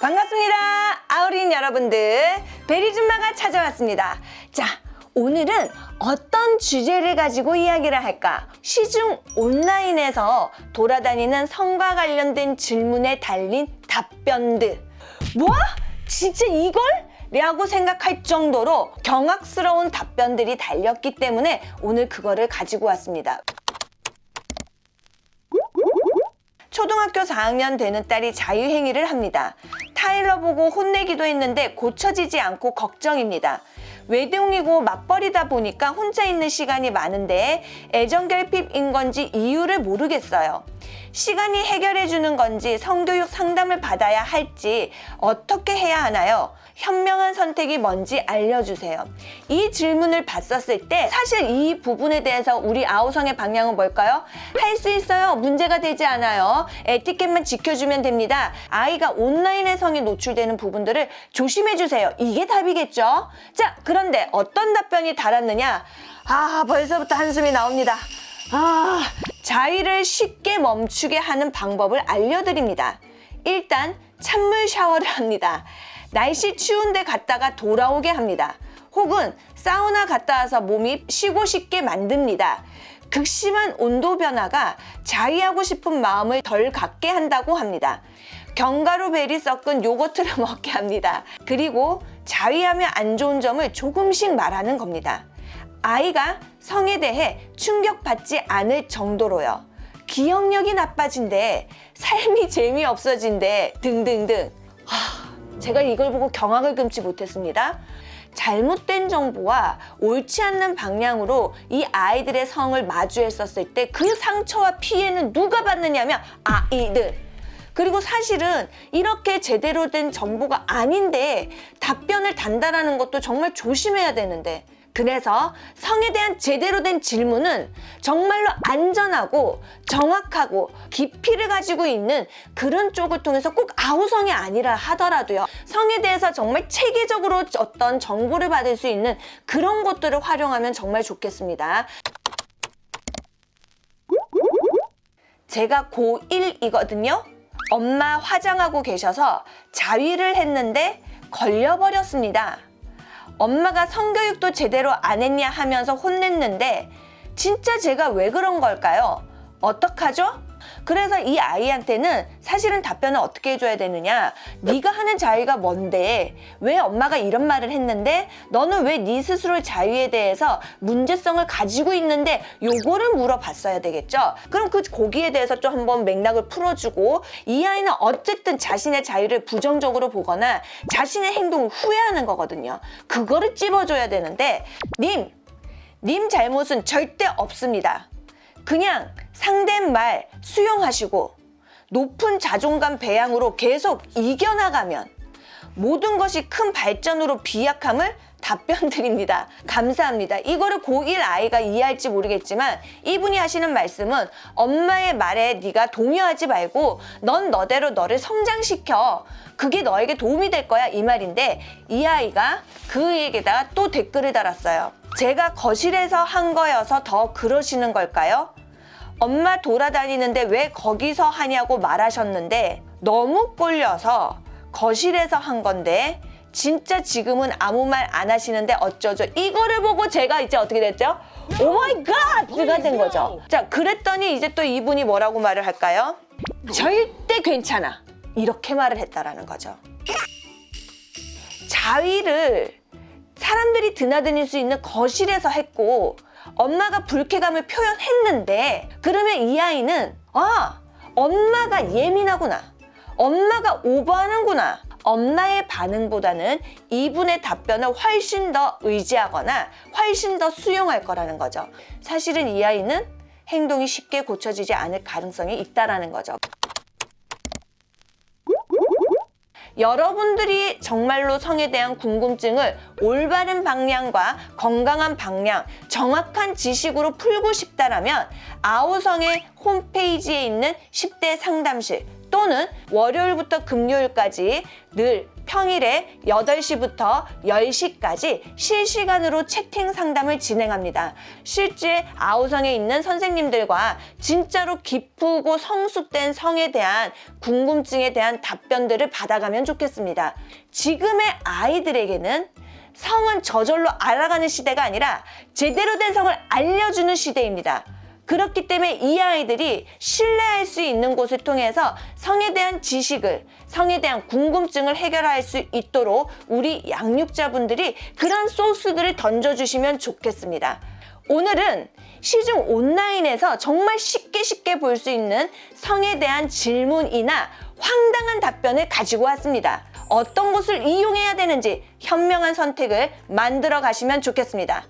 반갑습니다. 아우린 여러분들, 베리줌마가 찾아왔습니다. 자, 오늘은 어떤 주제를 가지고 이야기를 할까? 시중 온라인에서 돌아다니는 성과 관련된 질문에 달린 답변들. 뭐? 진짜 이걸? 라고 생각할 정도로 경악스러운 답변들이 달렸기 때문에 오늘 그거를 가지고 왔습니다. 초등학교 4학년 되는 딸이 자유행위를 합니다. 타일러 보고 혼내기도 했는데 고쳐지지 않고 걱정입니다. 외동이고 맞벌이다 보니까 혼자 있는 시간이 많은데 애정결핍인 건지 이유를 모르겠어요. 시간이 해결해 주는 건지 성교육 상담을 받아야 할지 어떻게 해야 하나요? 현명한 선택이 뭔지 알려주세요. 이 질문을 봤었을 때 사실 이 부분에 대해서 우리 아우성의 방향은 뭘까요? 할 수 있어요. 문제가 되지 않아요. 에티켓만 지켜주면 됩니다. 아이가 온라인의 성에 노출되는 부분들을 조심해주세요. 이게 답이겠죠? 자, 그런데 어떤 답변이 달았느냐? 벌써부터 한숨이 나옵니다. 자위를 쉽게 멈추게 하는 방법을 알려드립니다. 일단 찬물 샤워를 합니다. 날씨 추운데 갔다가 돌아오게 합니다. 혹은 사우나 갔다 와서 몸이 쉬고 싶게 만듭니다. 극심한 온도 변화가 자위하고 싶은 마음을 덜 갖게 한다고 합니다. 견과류 베리 섞은 요거트를 먹게 합니다. 그리고 자위하면 안 좋은 점을 조금씩 말하는 겁니다. 아이가 성에 대해 충격받지 않을 정도로요. 기억력이 나빠진대, 삶이 재미없어진대 등등등. 제가 이걸 보고 경악을 금치 못했습니다. 잘못된 정보와 옳지 않는 방향으로 이 아이들의 성을 마주했었을 때 그 상처와 피해는 누가 받느냐면 아이들. 그리고 사실은 이렇게 제대로 된 정보가 아닌데 답변을 단단하는 것도 정말 조심해야 되는데, 그래서 성에 대한 제대로 된 질문은 정말로 안전하고 정확하고 깊이를 가지고 있는 그런 쪽을 통해서 꼭 아우성이 아니라 하더라도요, 성에 대해서 정말 체계적으로 어떤 정보를 받을 수 있는 그런 것들을 활용하면 정말 좋겠습니다. 제가 고1이거든요. 엄마 화장하고 계셔서 자위를 했는데 걸려버렸습니다. 엄마가 성교육도 제대로 안 했냐 하면서 혼냈는데 진짜 제가 왜 그런 걸까요? 어떡하죠? 그래서 이 아이한테는 사실은 답변을 어떻게 해줘야 되느냐? 네가 하는 자위가 뭔데? 왜 엄마가 이런 말을 했는데 너는 왜 네 스스로의 자위에 대해서 문제성을 가지고 있는데 요거를 물어봤어야 되겠죠? 그럼 그 거기에 대해서 좀 한번 맥락을 풀어주고, 이 아이는 어쨌든 자신의 자유를 부정적으로 보거나 자신의 행동을 후회하는 거거든요. 그거를 찝어줘야 되는데 님 잘못은 절대 없습니다. 그냥 상대의 말 수용하시고 높은 자존감 배양으로 계속 이겨나가면 모든 것이 큰 발전으로 비약함을 답변 드립니다. 감사합니다. 이거를 고1 아이가 이해할지 모르겠지만 이분이 하시는 말씀은 엄마의 말에 네가 동요하지 말고 넌 너대로 너를 성장시켜. 그게 너에게 도움이 될 거야, 이 말인데, 이 아이가 그에게다가 또 댓글을 달았어요. 제가 거실에서 한 거여서 더 그러시는 걸까요? 엄마 돌아다니는데 왜 거기서 하냐고 말하셨는데 너무 꼴려서 거실에서 한 건데 진짜 지금은 아무 말 안 하시는데 어쩌죠? 이거를 보고 제가 이제 어떻게 됐죠? 오 마이 갓가 된 거죠. 자, 그랬더니 이제 또 이분이 뭐라고 말을 할까요? 절대 괜찮아, 이렇게 말을 했다라는 거죠. 자위를 사람들이 드나들 수 있는 거실에서 했고 엄마가 불쾌감을 표현했는데, 그러면 이 아이는 엄마가 예민하구나, 엄마가 오버하는구나, 엄마의 반응보다는 이분의 답변을 훨씬 더 의지하거나 훨씬 더 수용할 거라는 거죠. 사실은 이 아이는 행동이 쉽게 고쳐지지 않을 가능성이 있다라는 거죠. 여러분들이 정말로 성에 대한 궁금증을 올바른 방향과 건강한 방향, 정확한 지식으로 풀고 싶다라면 아우성의 홈페이지에 있는 10대 상담실 또는 월요일부터 금요일까지 늘 평일에 8시부터 10시까지 실시간으로 채팅 상담을 진행합니다. 실제 아우성에 있는 선생님들과 진짜로 깊고 성숙된 성에 대한 궁금증에 대한 답변들을 받아가면 좋겠습니다. 지금의 아이들에게는 성은 저절로 알아가는 시대가 아니라 제대로 된 성을 알려주는 시대입니다. 그렇기 때문에 이 아이들이 신뢰할 수 있는 곳을 통해서 성에 대한 지식을, 성에 대한 궁금증을 해결할 수 있도록 우리 양육자분들이 그런 소스들을 던져주시면 좋겠습니다. 오늘은 시중 온라인에서 정말 쉽게 볼 수 있는 성에 대한 질문이나 황당한 답변을 가지고 왔습니다. 어떤 것을 이용해야 되는지 현명한 선택을 만들어 가시면 좋겠습니다.